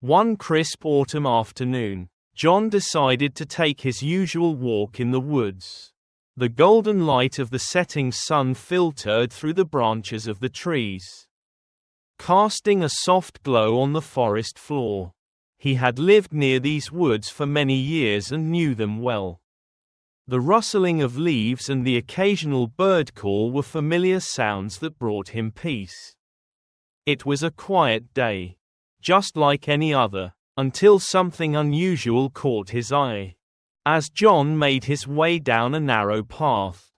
One crisp autumn afternoon, John decided to take his usual walk in the woods. The golden light of the setting sun filtered through the branches of the trees, casting a soft glow on the forest floor. He had lived near these woods for many years and knew them well. The rustling of leaves and the occasional bird call were familiar sounds that brought him peace. It was a quiet day, just like any other, until something unusual caught his eye. As John made his way down a narrow path,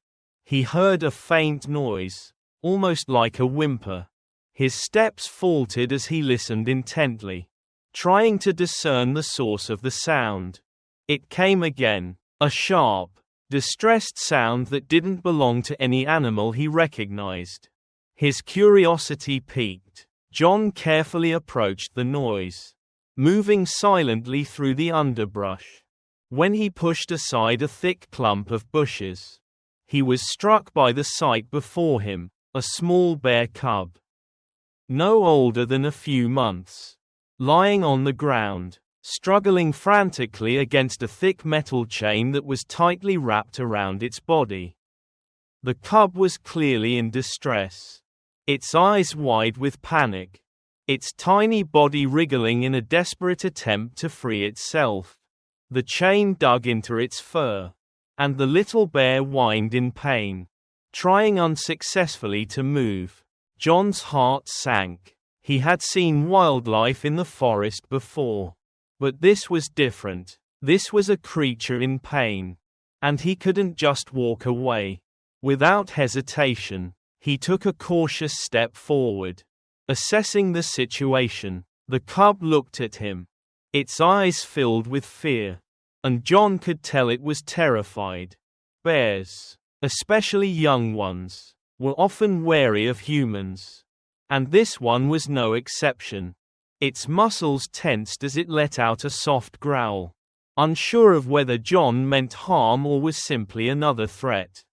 he heard a faint noise, almost like a whimper. His steps faltered as he listened intently, trying to discern the source of the sound. It came again, a sharp, distressed sound that didn't belong to any animal he recognized. His curiosity piqued. John carefully approached the noise, moving silently through the underbrush. When he pushed aside a thick clump of bushes, he was struck by the sight before him, a small bear cub, no older than a few months, lying on the ground, struggling frantically against a thick metal chain that was tightly wrapped around its body. The cub was clearly in distress, its eyes wide with panic, its tiny body wriggling in a desperate attempt to free itself. The chain dug into its fur, and the little bear whined in pain, trying unsuccessfully to move. John's heart sank. He had seen wildlife in the forest before, but this was different. This was a creature in pain, and he couldn't just walk away. Without hesitation, he took a cautious step forward, assessing the situation. The cub looked at him, its eyes filled with fear, and John could tell it was terrified. Bears, especially young ones, were often wary of humans, and this one was no exception. Its muscles tensed as it let out a soft growl, unsure of whether John meant harm or was simply another threat.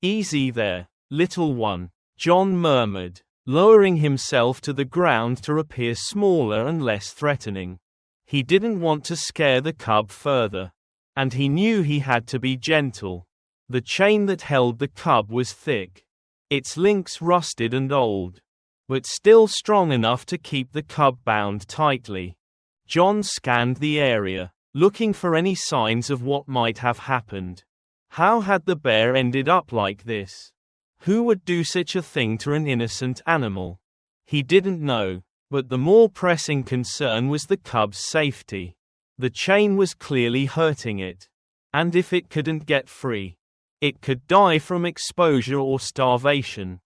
"Easy there, little one," John murmured, lowering himself to the ground to appear smaller and less threatening. He didn't want to scare the cub further, and he knew he had to be gentle. The chain that held the cub was thick, its links rusted and old, but still strong enough to keep the cub bound tightly. John scanned the area, looking for any signs of what might have happened. How had the bear ended up like this? Who would do such a thing to an innocent animal? He didn't know, but the more pressing concern was the cub's safety. The chain was clearly hurting it, and if it couldn't get free, it could die from exposure or starvation.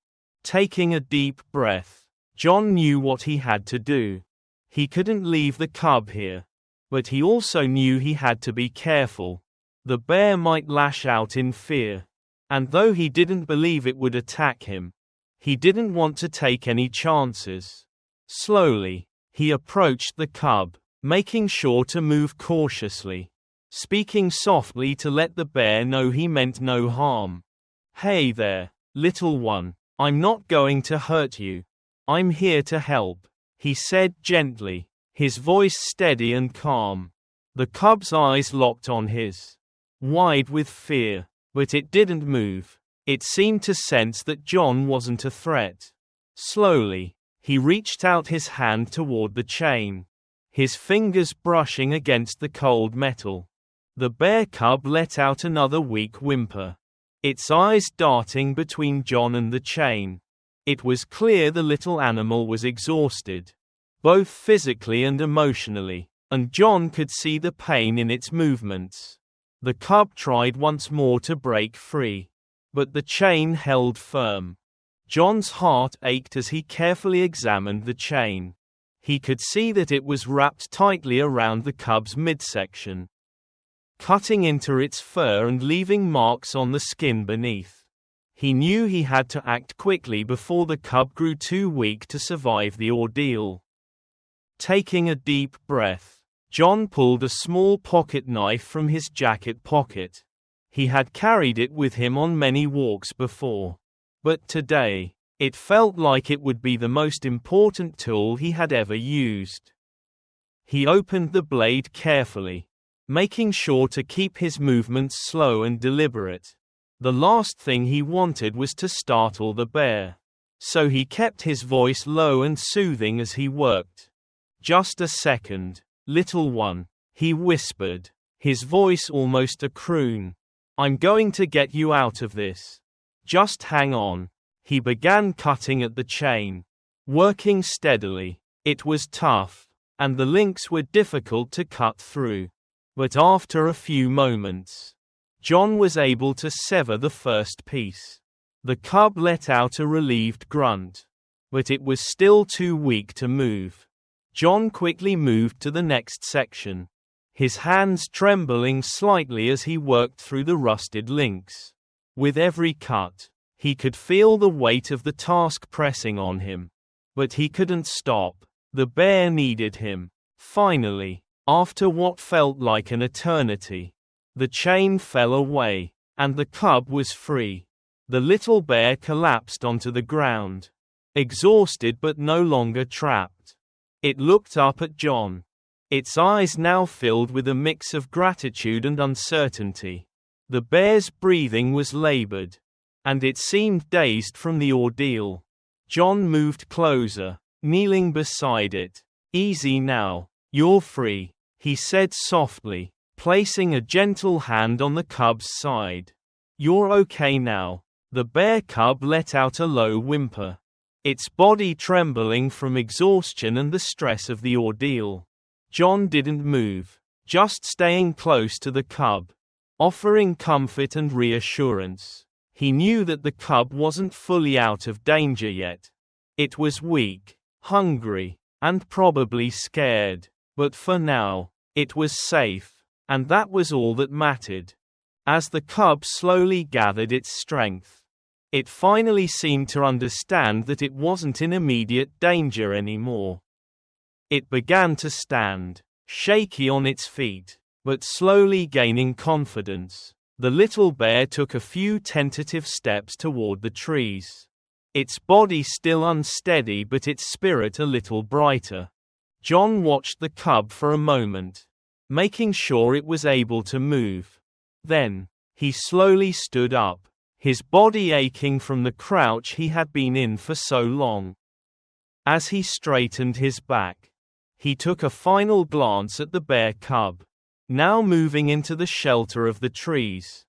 Taking a deep breath, John knew what he had to do. He couldn't leave the cub here, but he also knew he had to be careful. The bear might lash out in fear, and though he didn't believe it would attack him, he didn't want to take any chances. Slowly, he approached the cub, making sure to move cautiously, speaking softly to let the bear know he meant no harm. "Hey there, little one, I'm not going to hurt you. I'm here to help," he said gently, his voice steady and calm. The cub's eyes locked on his, wide with fear, but it didn't move. It seemed to sense that John wasn't a threat. Slowly, he reached out his hand toward the chain, his fingers brushing against the cold metal. The bear cub let out another weak whimper, its eyes darting between John and the chain. It was clear the little animal was exhausted, both physically and emotionally, and John could see the pain in its movements. The cub tried once more to break free, but the chain held firm. John's heart ached as he carefully examined the chain. He could see that it was wrapped tightly around the cub's midsection, cutting into its fur and leaving marks on the skin beneath. He knew he had to act quickly before the cub grew too weak to survive the ordeal. Taking a deep breath, John pulled a small pocket knife from his jacket pocket. He had carried it with him on many walks before, but today, it felt like it would be the most important tool he had ever used. He opened the blade carefully, making sure to keep his movements slow and deliberate. The last thing he wanted was to startle the bear, so he kept his voice low and soothing as he worked. "Just a second, little one," he whispered, his voice almost a croon. "I'm going to get you out of this. Just hang on." He began cutting at the chain, working steadily. It was tough, and the links were difficult to cut through. But after a few moments, John was able to sever the first piece. The cub let out a relieved grunt, but it was still too weak to move. John quickly moved to the next section, his hands trembling slightly as he worked through the rusted links. With every cut, he could feel the weight of the task pressing on him. But he couldn't stop. The bear needed him. Finally, after what felt like an eternity, the chain fell away, and the cub was free. The little bear collapsed onto the ground, exhausted but no longer trapped. It looked up at John, its eyes now filled with a mix of gratitude and uncertainty. The bear's breathing was labored, and it seemed dazed from the ordeal. John moved closer, kneeling beside it. "Easy now, you're free," he said softly, placing a gentle hand on the cub's side. "You're okay now." The bear cub let out a low whimper, its body trembling from exhaustion and the stress of the ordeal. John didn't move, just staying close to the cub, offering comfort and reassurance. He knew that the cub wasn't fully out of danger yet. It was weak, hungry, and probably scared, but for now, it was safe, and that was all that mattered. As the cub slowly gathered its strength, it finally seemed to understand that it wasn't in immediate danger anymore. It began to stand, shaky on its feet, but slowly gaining confidence. The little bear took a few tentative steps toward the trees, its body still unsteady but its spirit a little brighter. John watched the cub for a moment, making sure it was able to move. Then, he slowly stood up, his body aching from the crouch he had been in for so long. As he straightened his back, he took a final glance at the bear cub, now moving into the shelter of the trees.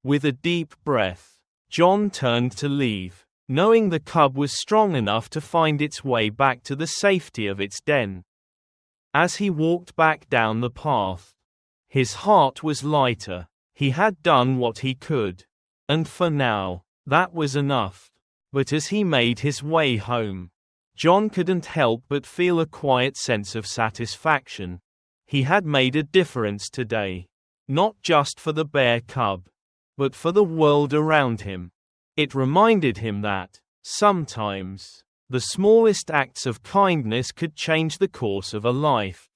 With a deep breath, John turned to leave, knowing the cub was strong enough to find its way back to the safety of its den. As he walked back down the path, his heart was lighter. He had done what he could, and for now, that was enough. But as he made his way home, John couldn't help but feel a quiet sense of satisfaction. He had made a difference today, not just for the bear cub, but for the world around him. It reminded him that, sometimes, the smallest acts of kindness could change the course of a life.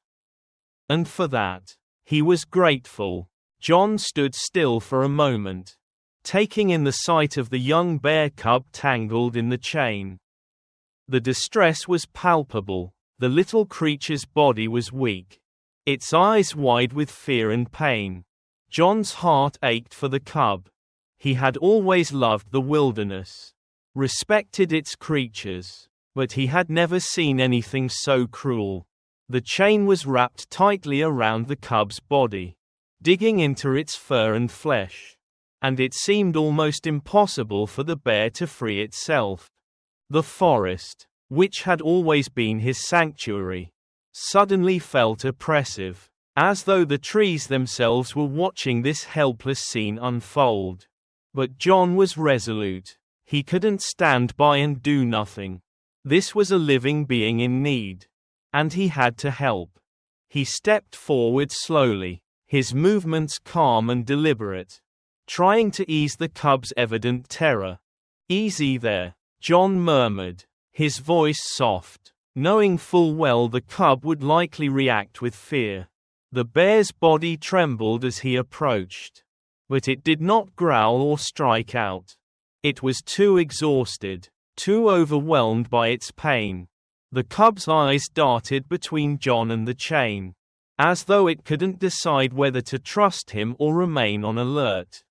And for that, he was grateful. John stood still for a moment, taking in the sight of the young bear cub tangled in the chain. The distress was palpable. The little creature's body was weak, its eyes wide with fear and pain. John's heart ached for the cub. He had always loved the wilderness, respected its creatures, but he had never seen anything so cruel. The chain was wrapped tightly around the cub's body, digging into its fur and flesh, and it seemed almost impossible for the bear to free itself. The forest, which had always been his sanctuary, suddenly felt oppressive, as though the trees themselves were watching this helpless scene unfold. But John was resolute. He couldn't stand by and do nothing. This was a living being in need, and he had to help. He stepped forward slowly, his movements calm and deliberate, trying to ease the cub's evident terror. "Easy there," John murmured, his voice soft, knowing full well the cub would likely react with fear. The bear's body trembled as he approached, but it did not growl or strike out. It was too exhausted, too overwhelmed by its pain. The cub's eyes darted between John and the chain, as though it couldn't decide whether to trust him or remain on alert.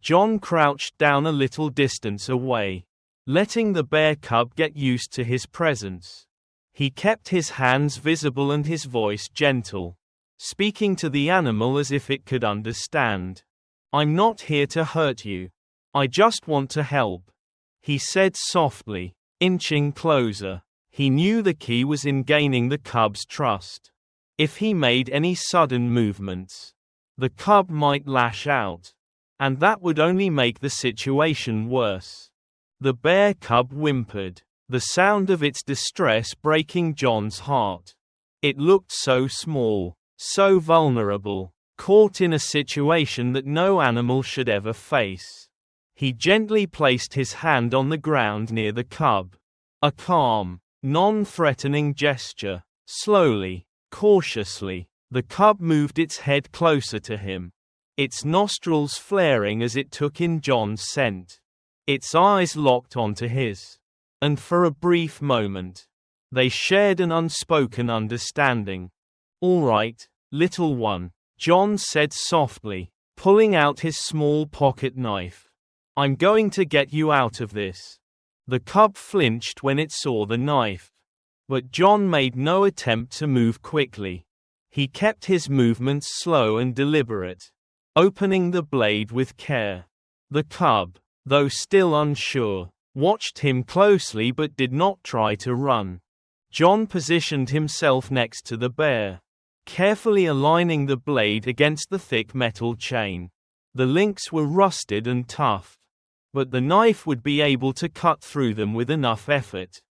John crouched down a little distance away, letting the bear cub get used to his presence. He kept his hands visible and his voice gentle, speaking to the animal as if it could understand. "I'm not here to hurt you. I just want to help," he said softly, inching closer. He knew the key was in gaining the cub's trust. If he made any sudden movements, the cub might lash out, and that would only make the situation worse. The bear cub whimpered, the sound of its distress breaking John's heart. It looked so small, so vulnerable, caught in a situation that no animal should ever face. He gently placed his hand on the ground near the cub. A calm, non-threatening gesture. Slowly, cautiously, the cub moved its head closer to him, its nostrils flaring as it took in John's scent. Its eyes locked onto his, and for a brief moment, they shared an unspoken understanding. "All right, little one," John said softly, pulling out his small pocket knife. "I'm going to get you out of this." The cub flinched when it saw the knife, but John made no attempt to move quickly. He kept his movements slow and deliberate, opening the blade with care. The cub, though still unsure, watched him closely but did not try to run. John positioned himself next to the bear, carefully aligning the blade against the thick metal chain. The links were rusted and tough, but the knife would be able to cut through them with enough effort.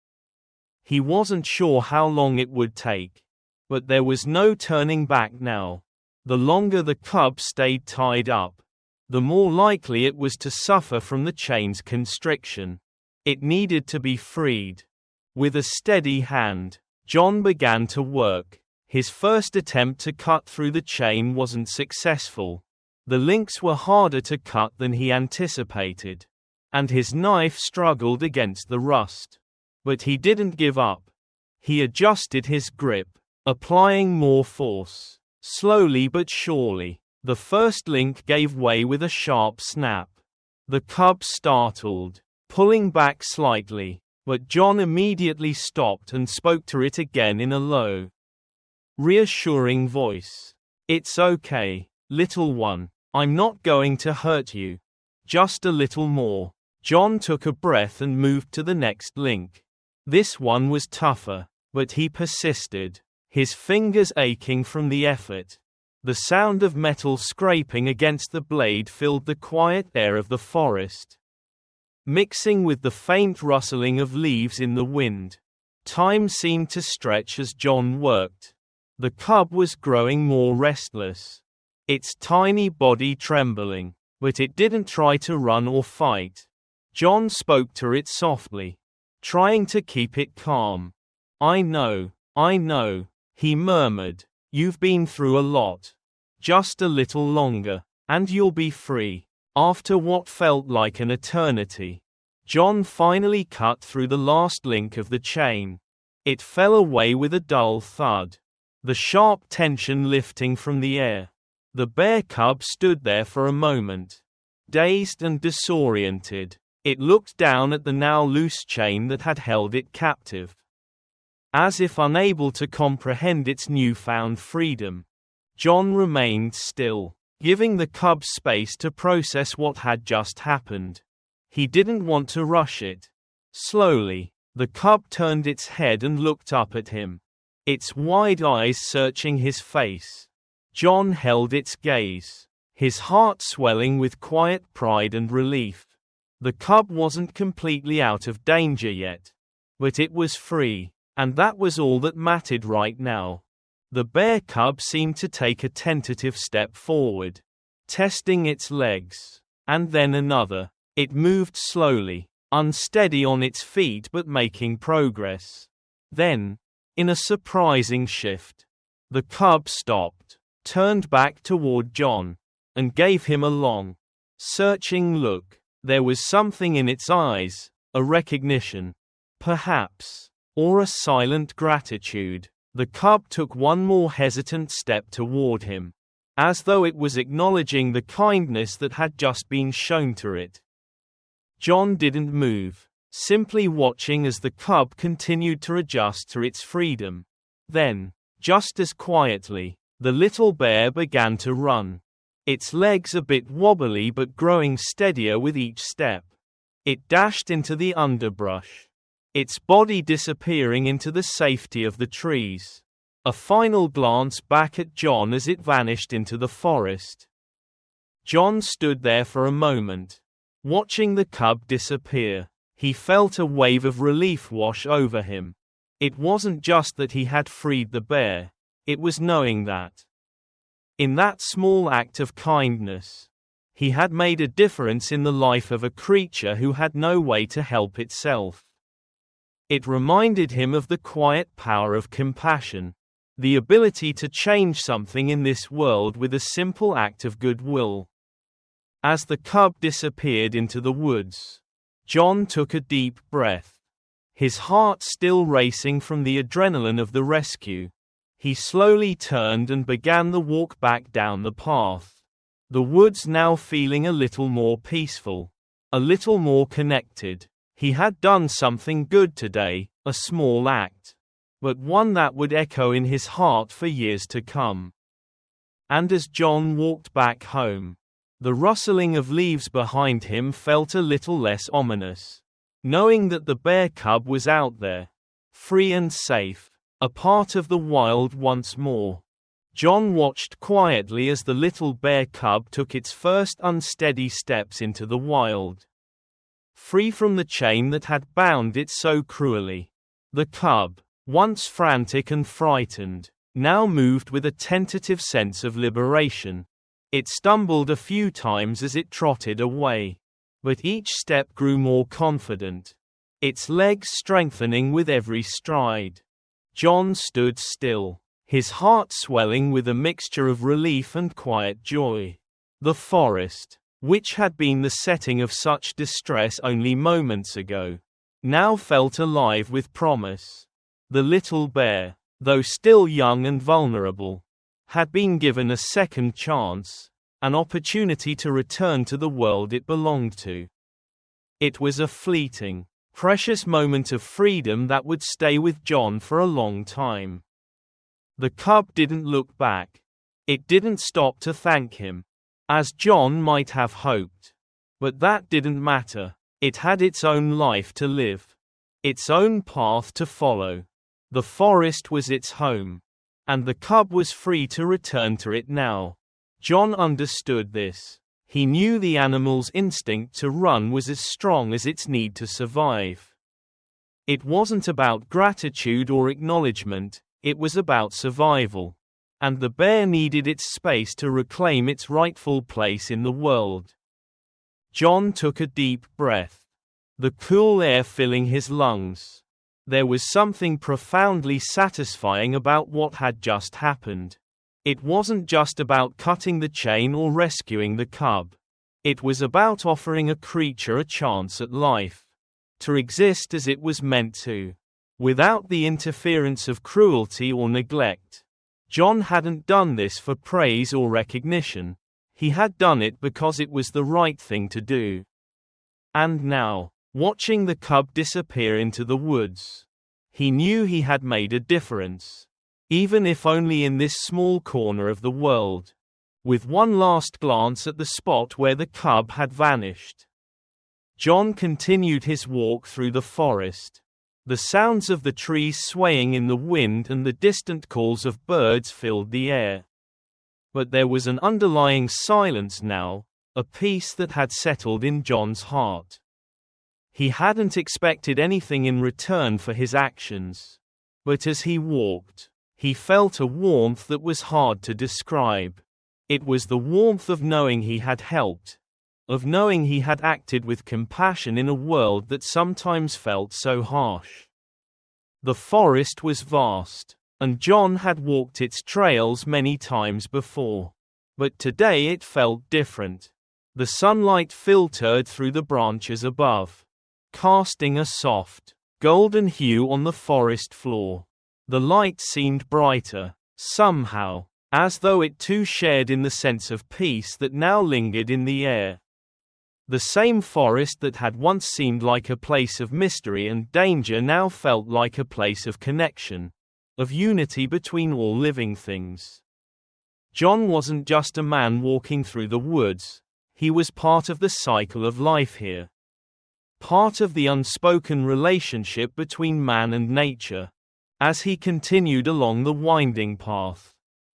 He wasn't sure how long it would take, but there was no turning back now. The longer the cub stayed tied up, the more likely it was to suffer from the chain's constriction. It needed to be freed. With a steady hand, John began to work. His first attempt to cut through the chain wasn't successful. The links were harder to cut than he anticipated, and his knife struggled against the rust. But he didn't give up. He adjusted his grip, applying more force. Slowly but surely, the first link gave way with a sharp snap. The cub startled, pulling back slightly, but John immediately stopped and spoke to it again in a low, reassuring voice. "It's okay, little one. I'm not going to hurt you. Just a little more." John took a breath and moved to the next link. This one was tougher, but he persisted, his fingers aching from the effort. The sound of metal scraping against the blade filled the quiet air of the forest, mixing with the faint rustling of leaves in the wind. Time seemed to stretch as John worked. The cub was growing more restless, its tiny body trembling, but it didn't try to run or fight. John spoke to it softly, trying to keep it calm. I know, he murmured. "You've been through a lot. Just a little longer, and you'll be free." After what felt like an eternity, John finally cut through the last link of the chain. It fell away with a dull thud, the sharp tension lifting from the air. The bear cub stood there for a moment, dazed and disoriented. It looked down at the now loose chain that had held it captive, as if unable to comprehend its newfound freedom. John remained still, giving the cub space to process what had just happened. He didn't want to rush it. Slowly, the cub turned its head and looked up at him, its wide eyes searching his face. John held its gaze, his heart swelling with quiet pride and relief. The cub wasn't completely out of danger yet, but it was free, and that was all that mattered right now. The bear cub seemed to take a tentative step forward, testing its legs, and then another. It moved slowly, unsteady on its feet but making progress. Then, in a surprising shift, the cub stopped, turned back toward John, and gave him a long, searching look. There was something in its eyes, a recognition, perhaps, or a silent gratitude. The cub took one more hesitant step toward him, as though it was acknowledging the kindness that had just been shown to it. John didn't move, simply watching as the cub continued to adjust to its freedom. Then, just as quietly, the little bear began to run. Its legs a bit wobbly but growing steadier with each step. It dashed into the underbrush, its body disappearing into the safety of the trees. A final glance back at John as it vanished into the forest. John stood there for a moment, watching the cub disappear. He felt a wave of relief wash over him. It wasn't just that he had freed the bear, it was knowing that, in that small act of kindness, he had made a difference in the life of a creature who had no way to help itself. It reminded him of the quiet power of compassion, the ability to change something in this world with a simple act of goodwill. As the cub disappeared into the woods, John took a deep breath. His heart still racing from the adrenaline of the rescue. He slowly turned and began the walk back down the path. The woods now feeling a little more peaceful, a little more connected. He had done something good today, a small act, but one that would echo in his heart for years to come. And as John walked back home, the rustling of leaves behind him felt a little less ominous. Knowing that the bear cub was out there, free and safe, a part of the wild once more. John watched quietly as the little bear cub took its first unsteady steps into the wild. Free from the chain that had bound it so cruelly. The cub, once frantic and frightened, now moved with a tentative sense of liberation. It stumbled a few times as it trotted away, but each step grew more confident, its legs strengthening with every stride. John stood still, his heart swelling with a mixture of relief and quiet joy. The forest, which had been the setting of such distress only moments ago, now felt alive with promise. The little bear, though still young and vulnerable, had been given a second chance, an opportunity to return to the world it belonged to. It was a fleeting, precious moment of freedom that would stay with John for a long time. The cub didn't look back. It didn't stop to thank him, as John might have hoped. But that didn't matter. It had its own life to live, its own path to follow. The forest was its home, and the cub was free to return to it now. John understood this. He knew the animal's instinct to run was as strong as its need to survive. It wasn't about gratitude or acknowledgement, it was about survival. And the bear needed its space to reclaim its rightful place in the world. John took a deep breath, the cool air filling his lungs. There was something profoundly satisfying about what had just happened. It wasn't just about cutting the chain or rescuing the cub. It was about offering a creature a chance at life, to exist as it was meant to, without the interference of cruelty or neglect. John hadn't done this for praise or recognition. He had done it because it was the right thing to do. And now, watching the cub disappear into the woods, he knew he had made a difference, even if only in this small corner of the world. With one last glance at the spot where the cub had vanished, John continued his walk through the forest. The sounds of the trees swaying in the wind and the distant calls of birds filled the air. But there was an underlying silence now, a peace that had settled in John's heart. He hadn't expected anything in return for his actions. But as he walked, he felt a warmth that was hard to describe. It was the warmth of knowing he had helped, of knowing he had acted with compassion in a world that sometimes felt so harsh. The forest was vast, and John had walked its trails many times before. But today it felt different. The sunlight filtered through the branches above, casting a soft, golden hue on the forest floor. The light seemed brighter, somehow, as though it too shared in the sense of peace that now lingered in the air. The same forest that had once seemed like a place of mystery and danger now felt like a place of connection, of unity between all living things. John wasn't just a man walking through the woods, he was part of the cycle of life here. Part of the unspoken relationship between man and nature. As he continued along the winding path,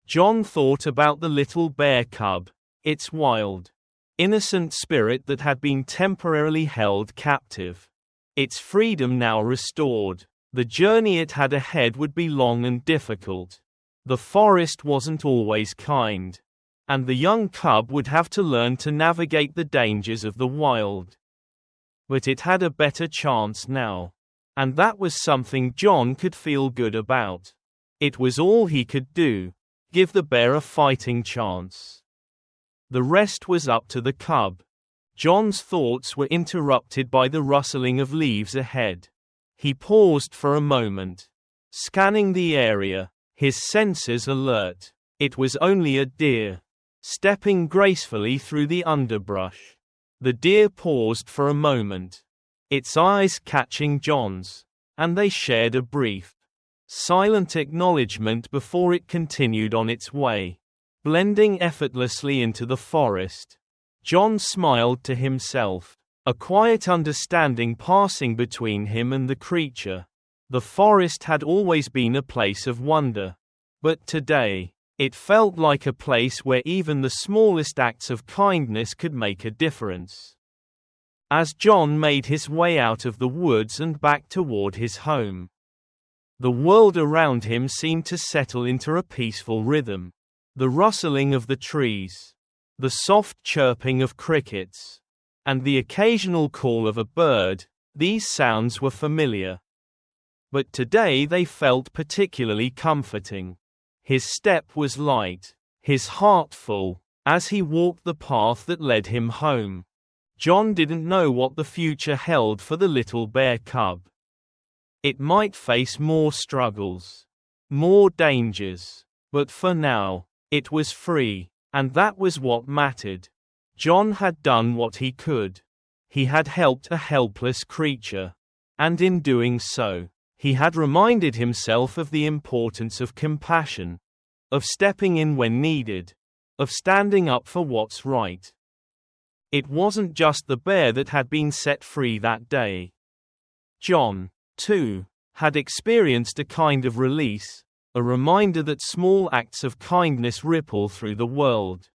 John thought about the little bear cub, its wild, innocent spirit that had been temporarily held captive. Its freedom now restored. The journey it had ahead would be long and difficult. The forest wasn't always kind, and the young cub would have to learn to navigate the dangers of the wild. But it had a better chance now. And that was something John could feel good about. It was all he could do, give the bear a fighting chance. The rest was up to the cub. John's thoughts were interrupted by the rustling of leaves ahead. He paused for a moment, scanning the area, his senses alert. It was only a deer, stepping gracefully through the underbrush. The deer paused for a moment, its eyes catching John's, and they shared a brief, silent acknowledgement before it continued on its way, blending effortlessly into the forest. John smiled to himself, a quiet understanding passing between him and the creature. The forest had always been a place of wonder, but today, it felt like a place where even the smallest acts of kindness could make a difference. As John made his way out of the woods and back toward his home, the world around him seemed to settle into a peaceful rhythm. The rustling of the trees, the soft chirping of crickets, and the occasional call of a bird, these sounds were familiar. But today they felt particularly comforting. His step was light, his heart full, as he walked the path that led him home. John didn't know what the future held for the little bear cub. It might face more struggles, more dangers, but for now, it was free, and that was what mattered. John had done what he could. He had helped a helpless creature, and in doing so, he had reminded himself of the importance of compassion, of stepping in when needed, of standing up for what's right. It wasn't just the bear that had been set free that day. John, too, had experienced a kind of release, a reminder that small acts of kindness ripple through the world.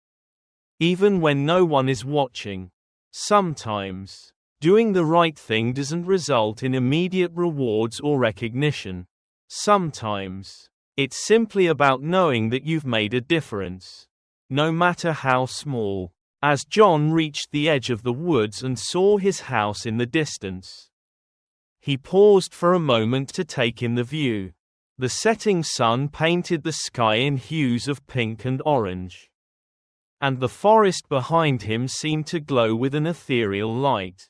Even when no one is watching, sometimes, doing the right thing doesn't result in immediate rewards or recognition. Sometimes, it's simply about knowing that you've made a difference, no matter how small. As John reached the edge of the woods and saw his house in the distance, he paused for a moment to take in the view. The setting sun painted the sky in hues of pink and orange, and the forest behind him seemed to glow with an ethereal light.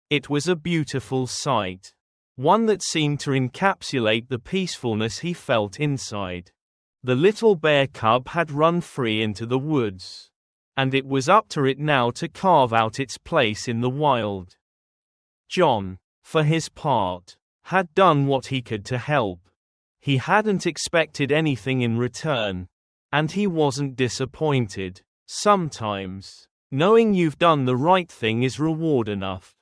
It was a beautiful sight, one that seemed to encapsulate the peacefulness he felt inside. The little bear cub had run free into the woods, and it was up to it now to carve out its place in the wild. John, for his part, had done what he could to help. He hadn't expected anything in return, and he wasn't disappointed. Sometimes, knowing you've done the right thing is reward enough.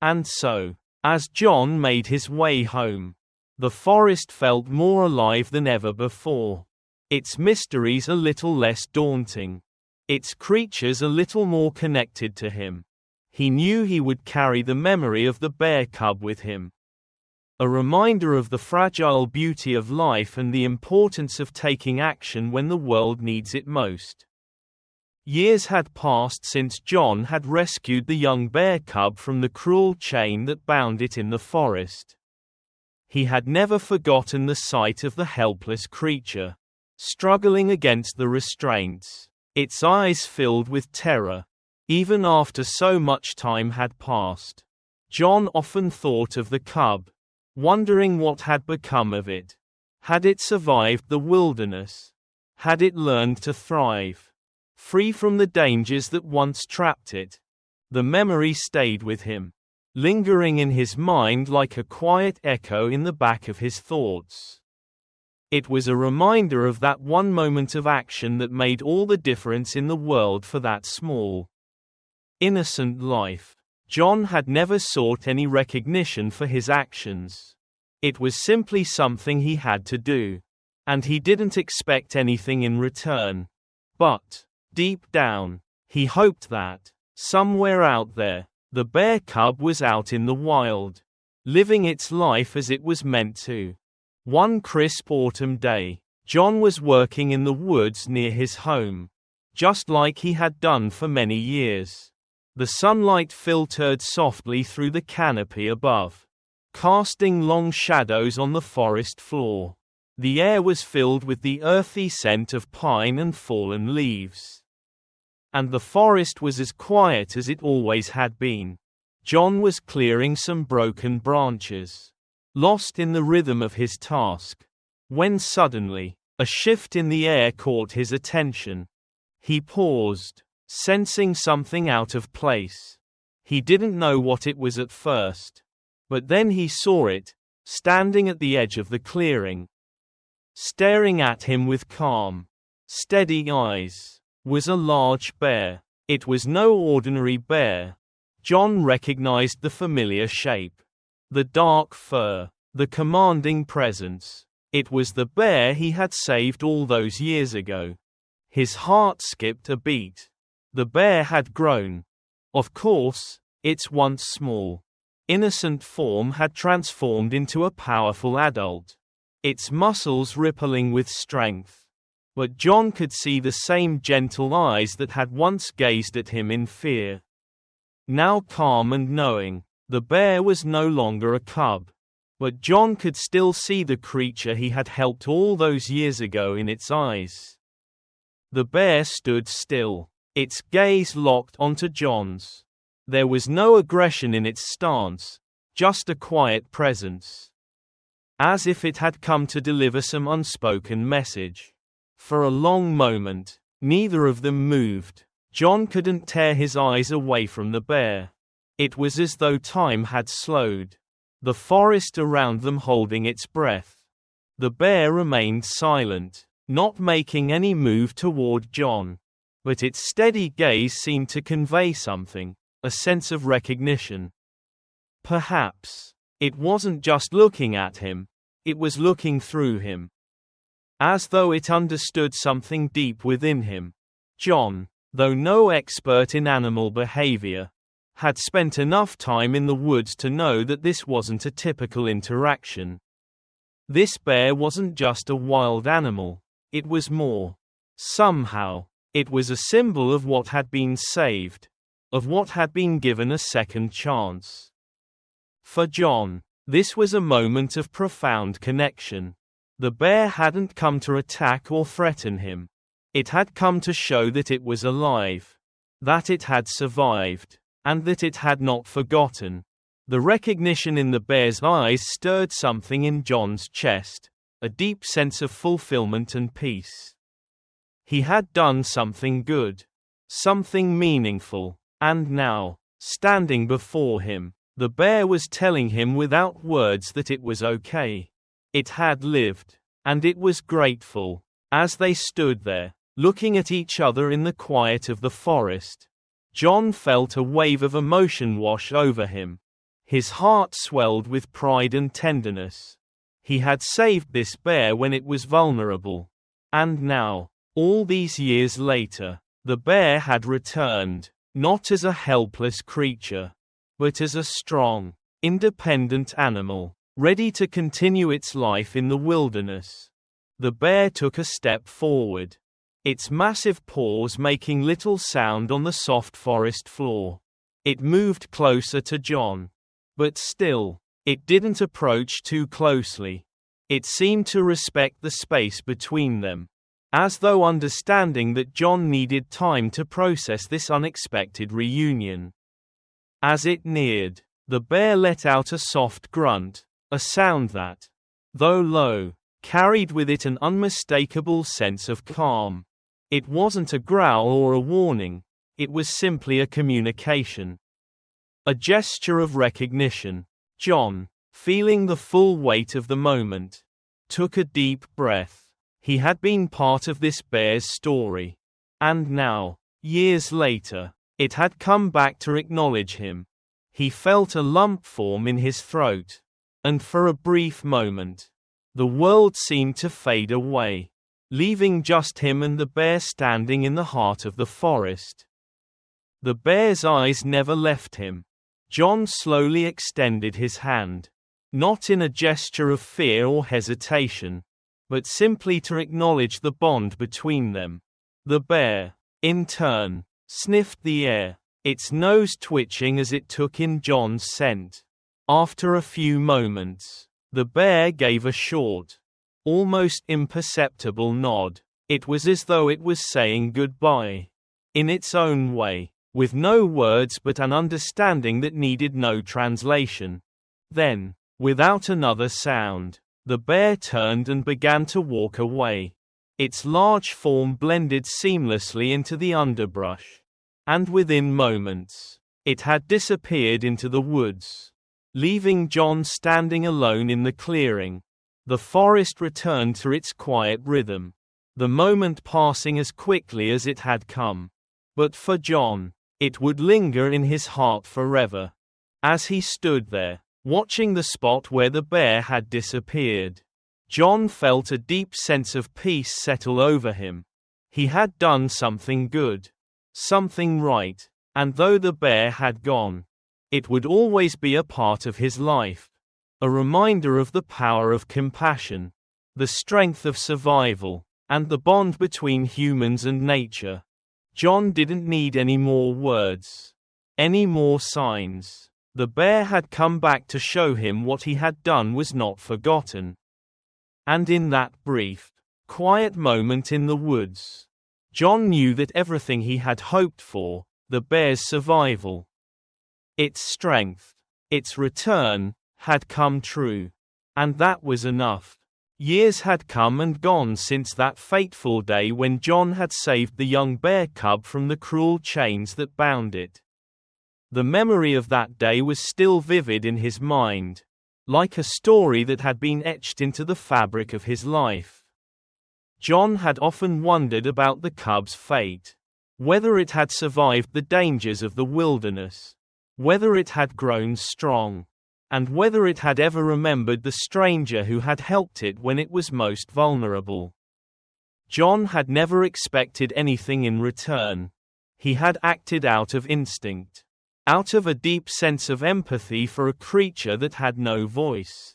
And so, as John made his way home, the forest felt more alive than ever before. Its mysteries a little less daunting, its creatures a little more connected to him. He knew he would carry the memory of the bear cub with him, a reminder of the fragile beauty of life and the importance of taking action when the world needs it most. Years had passed since John had rescued the young bear cub from the cruel chain that bound it in the forest. He had never forgotten the sight of the helpless creature, struggling against the restraints, its eyes filled with terror. Even after so much time had passed, John often thought of the cub, wondering what had become of it. Had it survived the wilderness? Had it learned to thrive, free from the dangers that once trapped it? The memory stayed with him, lingering in his mind like a quiet echo in the back of his thoughts. It was a reminder of that one moment of action that made all the difference in the world for that small, innocent life. John had never sought any recognition for his actions. It was simply something he had to do, and he didn't expect anything in return. But, deep down, he hoped that, somewhere out there, the bear cub was out in the wild, living its life as it was meant to. One crisp autumn day, John was working in the woods near his home, just like he had done for many years. The sunlight filtered softly through the canopy above, casting long shadows on the forest floor. The air was filled with the earthy scent of pine and fallen leaves. And the forest was as quiet as it always had been. John was clearing some broken branches, lost in the rhythm of his task, when suddenly, a shift in the air caught his attention. He paused, sensing something out of place. He didn't know what it was at first, but then he saw it, standing at the edge of the clearing. Staring at him with calm, steady eyes, was a large bear. It was no ordinary bear. John recognized the familiar shape, the dark fur, the commanding presence. It was the bear he had saved all those years ago. His heart skipped a beat. The bear had grown. Of course, its once small, innocent form had transformed into a powerful adult, its muscles rippling with strength. But John could see the same gentle eyes that had once gazed at him in fear. Now calm and knowing, the bear was no longer a cub. But John could still see the creature he had helped all those years ago in its eyes. The bear stood still, its gaze locked onto John's. There was no aggression in its stance, just a quiet presence. As if it had come to deliver some unspoken message. For a long moment, neither of them moved. John couldn't tear his eyes away from the bear. It was as though time had slowed, the forest around them holding its breath. The bear remained silent, not making any move toward John. But its steady gaze seemed to convey something, a sense of recognition. Perhaps, it wasn't just looking at him, it was looking through him. As though it understood something deep within him. John, though no expert in animal behavior, had spent enough time in the woods to know that this wasn't a typical interaction. This bear wasn't just a wild animal, it was more. Somehow, it was a symbol of what had been saved, of what had been given a second chance. For John, this was a moment of profound connection. The bear hadn't come to attack or threaten him. It had come to show that it was alive, that it had survived, and that it had not forgotten. The recognition in the bear's eyes stirred something in John's chest, a deep sense of fulfillment and peace. He had done something good, something meaningful, and now, standing before him, the bear was telling him without words that it was okay. It had lived, and it was grateful. As they stood there, looking at each other in the quiet of the forest, John felt a wave of emotion wash over him. His heart swelled with pride and tenderness. He had saved this bear when it was vulnerable. And now, all these years later, the bear had returned, not as a helpless creature, but as a strong, independent animal, ready to continue its life in the wilderness. The bear took a step forward, its massive paws making little sound on the soft forest floor. It moved closer to John. But still, it didn't approach too closely. It seemed to respect the space between them, as though understanding that John needed time to process this unexpected reunion. As it neared, the bear let out a soft grunt, A sound that, though low, carried with it an unmistakable sense of calm. It wasn't a growl or a warning, it was simply a communication. A gesture of recognition. John, feeling the full weight of the moment, took a deep breath. He had been part of this bear's story. And now, years later, it had come back to acknowledge him. He felt a lump form in his throat. And for a brief moment, the world seemed to fade away, leaving just him and the bear standing in the heart of the forest. The bear's eyes never left him. John slowly extended his hand, not in a gesture of fear or hesitation, but simply to acknowledge the bond between them. The bear, in turn, sniffed the air, its nose twitching as it took in John's scent. After a few moments, the bear gave a short, almost imperceptible nod. It was as though it was saying goodbye, in its own way, with no words but an understanding that needed no translation. Then, without another sound, the bear turned and began to walk away. Its large form blended seamlessly into the underbrush, and within moments, it had disappeared into the woods, leaving John standing alone in the clearing. The forest returned to its quiet rhythm, the moment passing as quickly as it had come. But for John, it would linger in his heart forever. As he stood there, watching the spot where the bear had disappeared, John felt a deep sense of peace settle over him. He had done something good, something right, and though the bear had gone, it would always be a part of his life. A reminder of the power of compassion, the strength of survival, and the bond between humans and nature. John didn't need any more words, any more signs. The bear had come back to show him what he had done was not forgotten. And in that brief, quiet moment in the woods, John knew that everything he had hoped for, the bear's survival, its strength, its return, had come true. And that was enough. Years had come and gone since that fateful day when John had saved the young bear cub from the cruel chains that bound it. The memory of that day was still vivid in his mind, like a story that had been etched into the fabric of his life. John had often wondered about the cub's fate, whether it had survived the dangers of the wilderness, whether it had grown strong, and whether it had ever remembered the stranger who had helped it when it was most vulnerable. John had never expected anything in return. He had acted out of instinct, out of a deep sense of empathy for a creature that had no voice,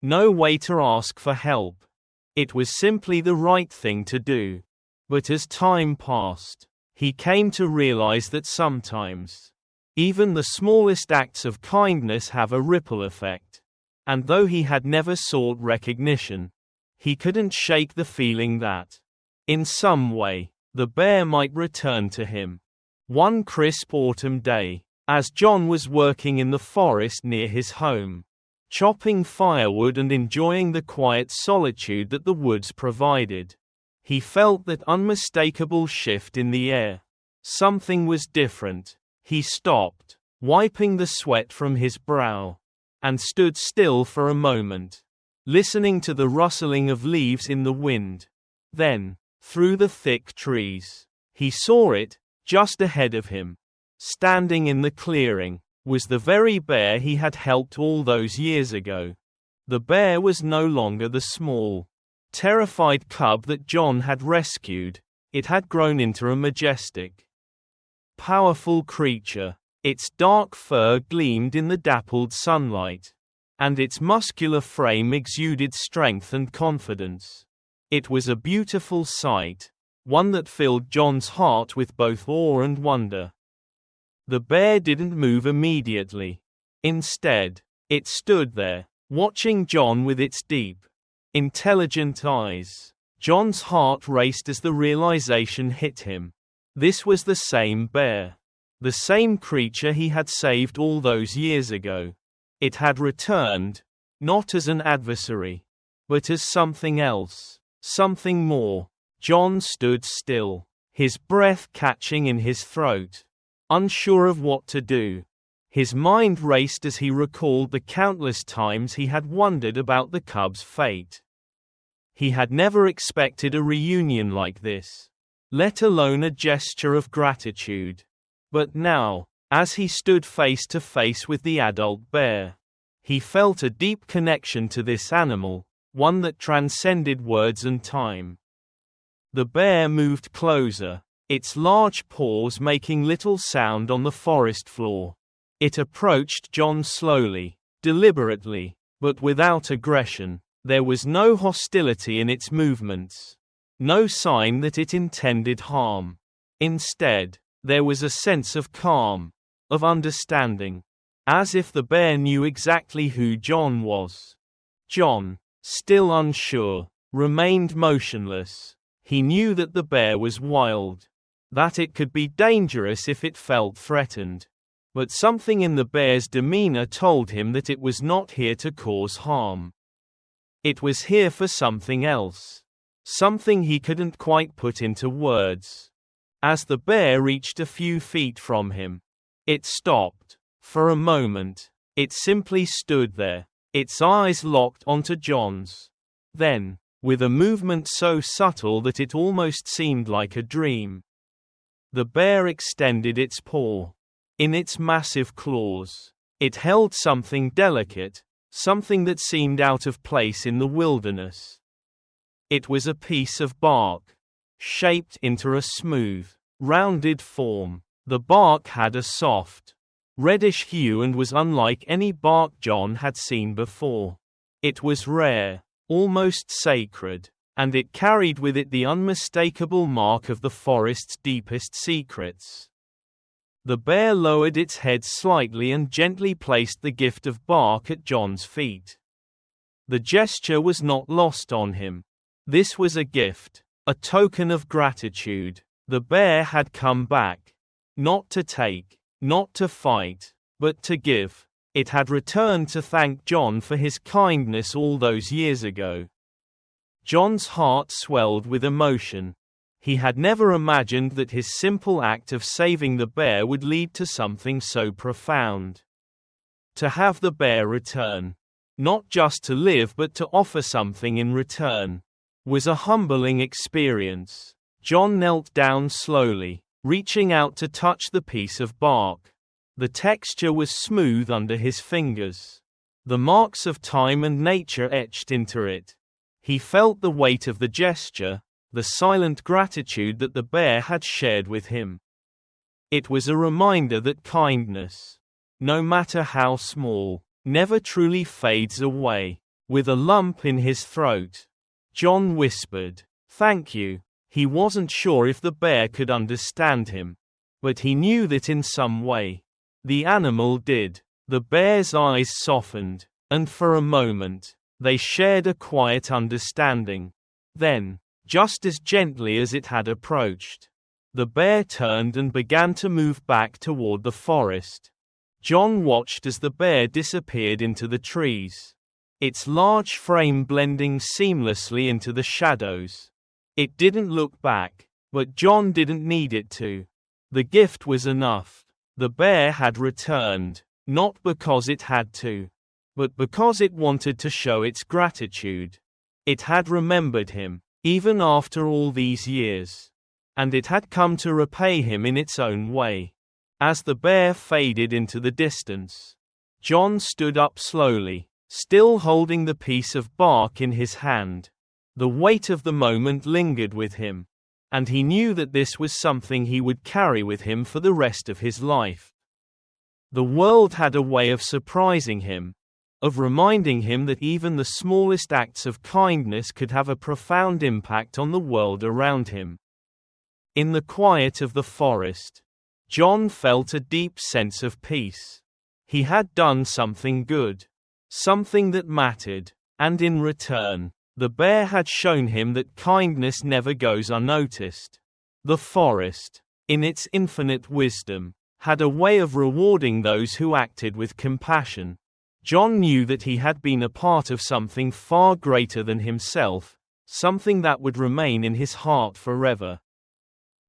no way to ask for help. It was simply the right thing to do. But as time passed, he came to realize that sometimes, even the smallest acts of kindness have a ripple effect. And though he had never sought recognition, he couldn't shake the feeling that, in some way, the bear might return to him. One crisp autumn day, as John was working in the forest near his home, chopping firewood and enjoying the quiet solitude that the woods provided, he felt that unmistakable shift in the air. Something was different. He stopped, wiping the sweat from his brow, and stood still for a moment, listening to the rustling of leaves in the wind. Then, through the thick trees, he saw it, just ahead of him. Standing in the clearing, was the very bear he had helped all those years ago. The bear was no longer the small, terrified cub that John had rescued. It had grown into a majestic, powerful creature. Its dark fur gleamed in the dappled sunlight, and its muscular frame exuded strength and confidence. It was a beautiful sight, one that filled John's heart with both awe and wonder. The bear didn't move immediately. Instead, it stood there, watching John with its deep, intelligent eyes. John's heart raced as the realization hit him. This was the same bear. The same creature he had saved all those years ago. It had returned, not as an adversary, but as something else, something more. John stood still, his breath catching in his throat, unsure of what to do. His mind raced as he recalled the countless times he had wondered about the cub's fate. He had never expected a reunion like this, let alone a gesture of gratitude. But now, as he stood face to face with the adult bear, he felt a deep connection to this animal, one that transcended words and time. The bear moved closer, its large paws making little sound on the forest floor. It approached John slowly, deliberately, but without aggression. There was no hostility in its movements, no sign that it intended harm. Instead, there was a sense of calm, of understanding, as if the bear knew exactly who John was. John, still unsure, remained motionless. He knew that the bear was wild, that it could be dangerous if it felt threatened. But something in the bear's demeanor told him that it was not here to cause harm. It was here for something else, something he couldn't quite put into words. As the bear reached a few feet from him, it stopped. For a moment, it simply stood there, its eyes locked onto John's. Then, with a movement so subtle that it almost seemed like a dream, the bear extended its paw. In its massive claws, it held something delicate, something that seemed out of place in the wilderness. It was a piece of bark, shaped into a smooth, rounded form. The bark had a soft, reddish hue and was unlike any bark John had seen before. It was rare, almost sacred, and it carried with it the unmistakable mark of the forest's deepest secrets. The bear lowered its head slightly and gently placed the gift of bark at John's feet. The gesture was not lost on him. This was a gift, a token of gratitude. The bear had come back, not to take, not to fight, but to give. It had returned to thank John for his kindness all those years ago. John's heart swelled with emotion. He had never imagined that his simple act of saving the bear would lead to something so profound. To have the bear return, not just to live but to offer something in return, was a humbling experience. John knelt down slowly, reaching out to touch the piece of bark. The texture was smooth under his fingers, the marks of time and nature etched into it. He felt the weight of the gesture, the silent gratitude that the bear had shared with him. It was a reminder that kindness, no matter how small, never truly fades away. With a lump in his throat, John whispered, "Thank you." He wasn't sure if the bear could understand him, but he knew that in some way, the animal did. The bear's eyes softened, and for a moment, they shared a quiet understanding. Then, just as gently as it had approached, the bear turned and began to move back toward the forest. John watched as the bear disappeared into the trees, its large frame blending seamlessly into the shadows. It didn't look back, but John didn't need it to. The gift was enough. The bear had returned, not because it had to, but because it wanted to show its gratitude. It had remembered him, even after all these years, and it had come to repay him in its own way. As the bear faded into the distance, John stood up slowly, still holding the piece of bark in his hand. The weight of the moment lingered with him, and he knew that this was something he would carry with him for the rest of his life. The world had a way of surprising him, of reminding him that even the smallest acts of kindness could have a profound impact on the world around him. In the quiet of the forest, John felt a deep sense of peace. He had done something good, something that mattered, and in return, the bear had shown him that kindness never goes unnoticed. The forest, in its infinite wisdom, had a way of rewarding those who acted with compassion. John knew that he had been a part of something far greater than himself, something that would remain in his heart forever.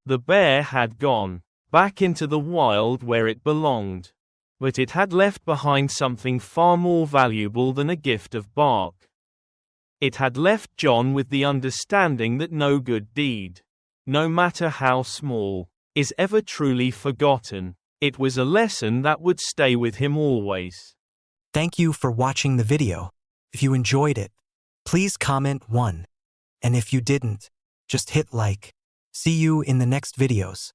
The bear had gone back into the wild where it belonged. But it had left behind something far more valuable than a gift of bark. It had left John with the understanding that no good deed, no matter how small, is ever truly forgotten. It was a lesson that would stay with him always. Thank you for watching the video. If you enjoyed it, please comment 1. And if you didn't, just hit like. See you in the next videos.